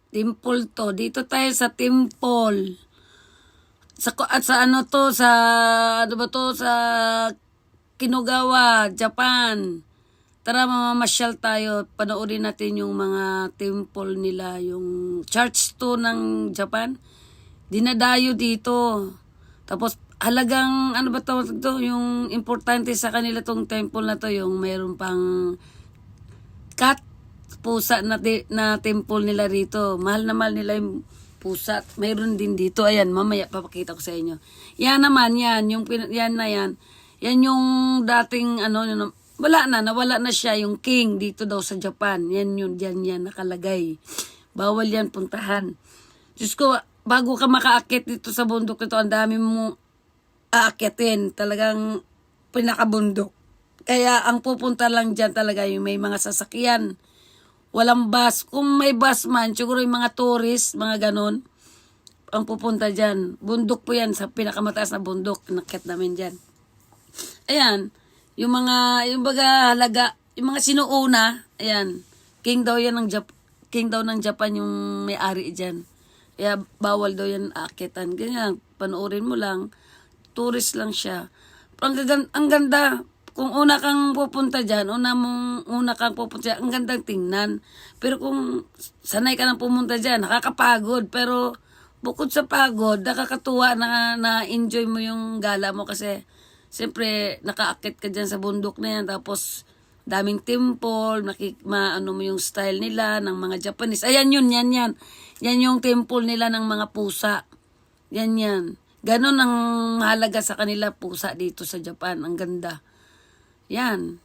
Temple to. Dito tayo sa temple. Sa ano to, ano ba to, sa Kinugawa, Japan. Tara, mamamasyal tayo. Panoorin natin yung mga temple nila, yung church to ng Japan. Dinadayo dito. Tapos, halagang, ano ba to, yung importante sa kanila tong temple na to, yung mayroon pang cat, pusa na temple nila rito. Mahal na mahal nila yung pusa. Mayroon din dito. Ayan, mamaya papakita ko sa inyo. Yan naman, yan. Yan na yan. Yan yung dating, nawala na siya, yung king dito daw sa Japan. Yan yun, yan nakalagay. Bawal yan puntahan. Diyos ko, bago ka makaakit dito sa bundok nito, ang dami mo aakitin. Talagang pinakabundok. Kaya ang pupunta lang dyan talaga yung may mga sasakyan. Walang bus. Kung may bus man, siguro yung mga tourist, mga ganon, ang pupunta dyan. Bundok po yan, sa pinakamataas na bundok. Nakit namin dyan. Ayan, yung baga halaga, yung mga sinuuna, ayan, king daw ng Japan yung may-ari dyan. Kaya bawal daw yan aakitan. Ganyan, panoorin mo lang, tourist lang siya. Ang ganda. Kung una kang pupunta dyan, ang gandang tingnan. Pero kung sanay ka nang pumunta dyan, nakakapagod. Pero bukod sa pagod, nakakatuwa na enjoy mo yung gala mo kasi siyempre nakaakit ka dyan sa bundok na yan. Tapos daming temple, maano mo yung style nila ng mga Japanese. Ayan yun, yan. Yan yung temple nila ng mga pusa. Yan. Ganon ang mahalaga sa kanila pusa dito sa Japan. Ang ganda. Yan.